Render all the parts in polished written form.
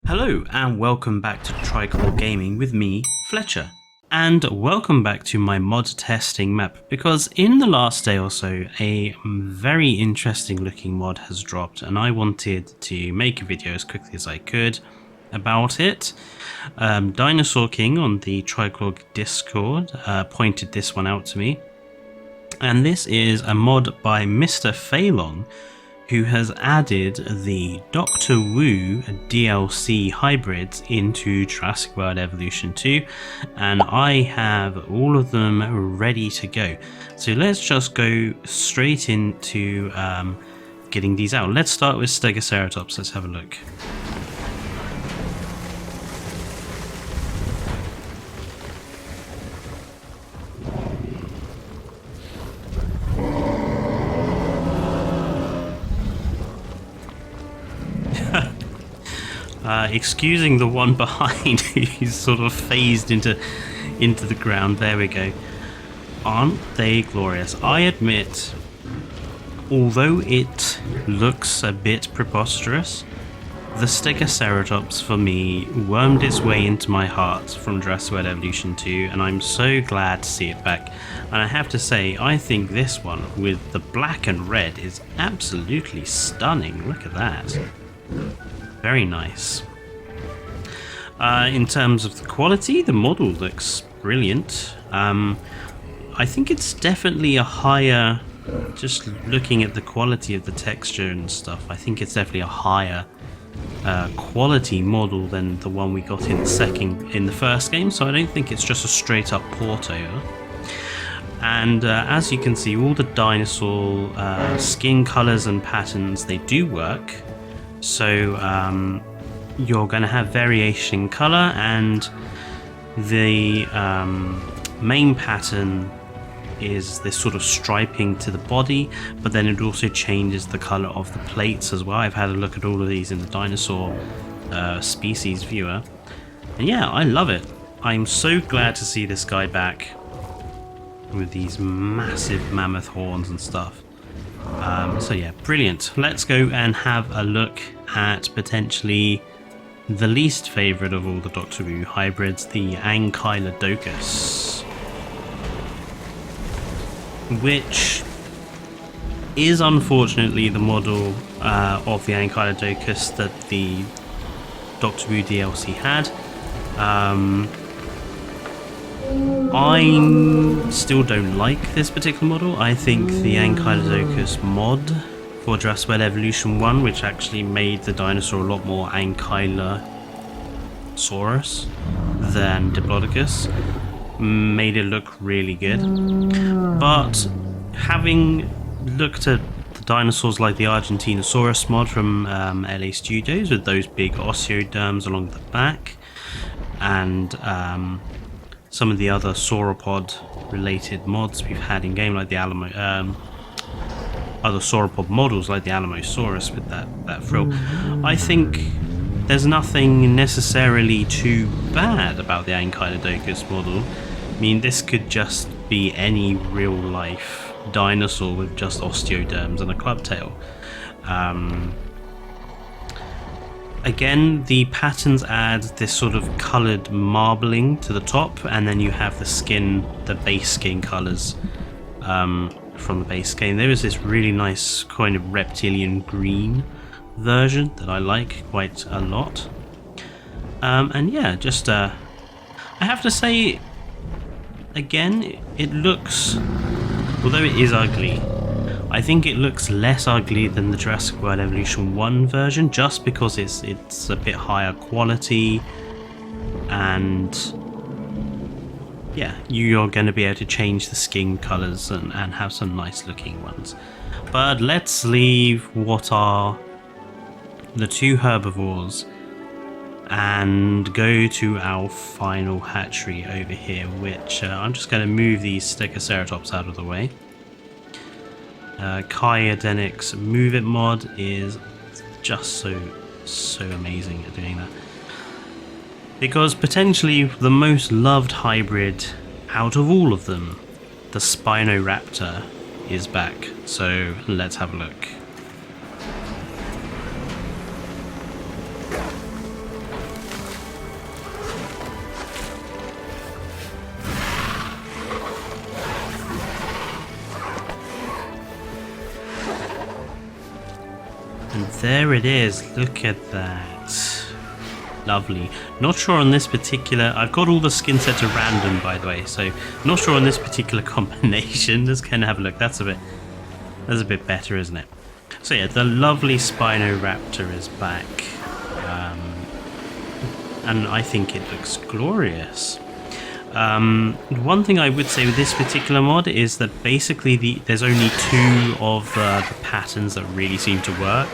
Hello and welcome back to Tricolor Gaming with me, Fletcher. And welcome back to my mod testing map, because in the last day or so a very interesting looking mod has dropped and I wanted to make a video as quickly as I could about it. Dinosaur King on the Tricolor Discord pointed this one out to me, and this is a mod by Mr. Phelan, who has added the Doctor Wu DLC hybrids into Jurassic World Evolution 2, and I have all of them ready to go. So let's just go straight into getting these out. Let's start with Stegoceratops. Let's have a look. Excusing the one behind who's sort of phased into the ground. There we go. Aren't they glorious? I admit, although it looks a bit preposterous, the Stegoceratops for me wormed its way into my heart from Jurassic World Evolution 2, and I'm so glad to see it back. And I have to say, I think this one with the black and red is absolutely stunning. Look at that. Very nice. In terms of the quality, the model looks brilliant. I think it's definitely a higher, just looking at the quality of the texture and stuff, I think it's definitely a higher quality model than the one we got in the first game, so I don't think it's just a straight up port over. And as you can see, all the dinosaur skin colors and patterns, they do work. So you're going to have variation in color, and the main pattern is this sort of striping to the body, but then it also changes the color of the plates as well. I've had a look at all of these in the dinosaur species viewer, and yeah, I love it. I'm so glad to see this guy back with these massive mammoth horns and stuff. So yeah, brilliant. Let's go and have a look at potentially the least favourite of all the Doctor Who hybrids, the Ankylodocus, which is unfortunately the model of the Ankylodocus that the Doctor Who DLC had. I still don't like this particular model. I think the Ankylodocus mod for Jurassic World Evolution 1, which actually made the dinosaur a lot more Ankylosaurus than Diplodocus, made it look really good. But having looked at the dinosaurs like the Argentinosaurus mod from LA Studios with those big osteoderms along the back, and some of the other sauropod related mods we've had in game, like the other sauropod models like the Alamosaurus with that frill, I think there's nothing necessarily too bad about the Ankylodocus model. I mean, this could just be any real life dinosaur with just osteoderms and a club tail. Again, the patterns add this sort of coloured marbling to the top, and then you have the skin, the base skin colours from the base skin. There is this really nice kind of reptilian green version that I like quite a lot. And yeah, just I have to say, again, it looks, although it is ugly, I think it looks less ugly than the Jurassic World Evolution 1 version, just because it's a bit higher quality, and yeah, you're going to be able to change the skin colours and have some nice looking ones. But let's leave what are the two herbivores and go to our final hatchery over here, which I'm just going to move these Stegoceratops out of the way. Kyodenic's Move It mod is just so amazing at doing that, because potentially the most loved hybrid out of all of them, the Spinoraptor, is back. So let's have a look. there it is. Look at that. Lovely. Not sure on this particular... I've got all the skin sets at random, by the way, so not sure on this particular combination. Let's kind of have a look. That's a bit better, isn't it? So yeah, the lovely Spinoraptor is back. And I think it looks glorious. One thing I would say with this particular mod is that basically there's only two of the patterns that really seem to work.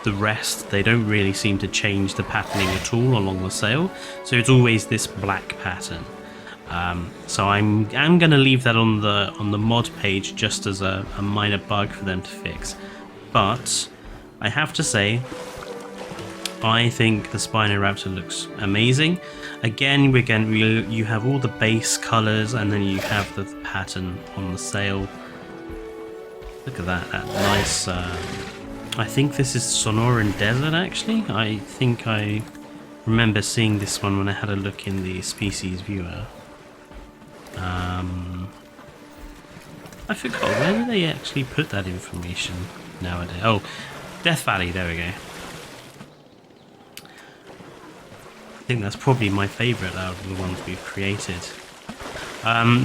The rest, they don't really seem to change the patterning at all along the sail. So it's always this black pattern. So I'm going to leave that on the mod page just as a minor bug for them to fix. But I have to say, I think the Spinoraptor looks amazing. Again, you have all the base colors, and then you have the pattern on the sail. Look at that nice. I think this is Sonoran Desert. Actually, I think I remember seeing this one when I had a look in the species viewer. I forgot, where did they actually put that information nowadays? Oh, Death Valley. There we go. I think that's probably my favourite out of the ones we've created.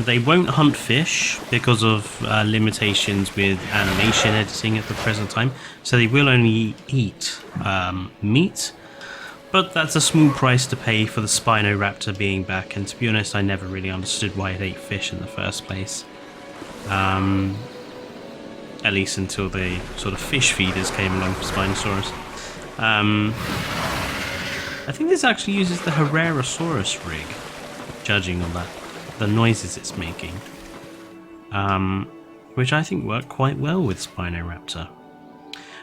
They won't hunt fish because of limitations with animation editing at the present time, so they will only eat meat, but that's a small price to pay for the Spinoraptor being back, and to be honest, I never really understood why it ate fish in the first place. At least until the sort of fish feeders came along for Spinosaurus. I think this actually uses the Herrerasaurus rig, judging on that, the noises it's making, which I think work quite well with Spinoraptor.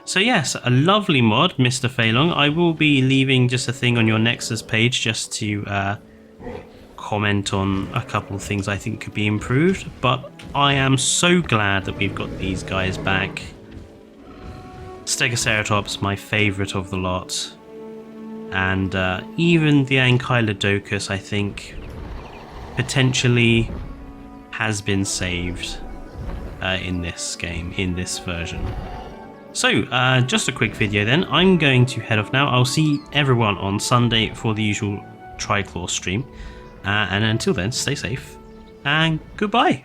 So yes, a lovely mod, Mr. Feilong. I will be leaving just a thing on your Nexus page just to comment on a couple of things I think could be improved, but I am so glad that we've got these guys back. Stegoceratops, my favourite of the lot. And even the Ankylodocus, I think, potentially has been saved in this game, in this version. So, just a quick video then. I'm going to head off now. I'll see everyone on Sunday for the usual Triclaw stream. And until then, stay safe and goodbye.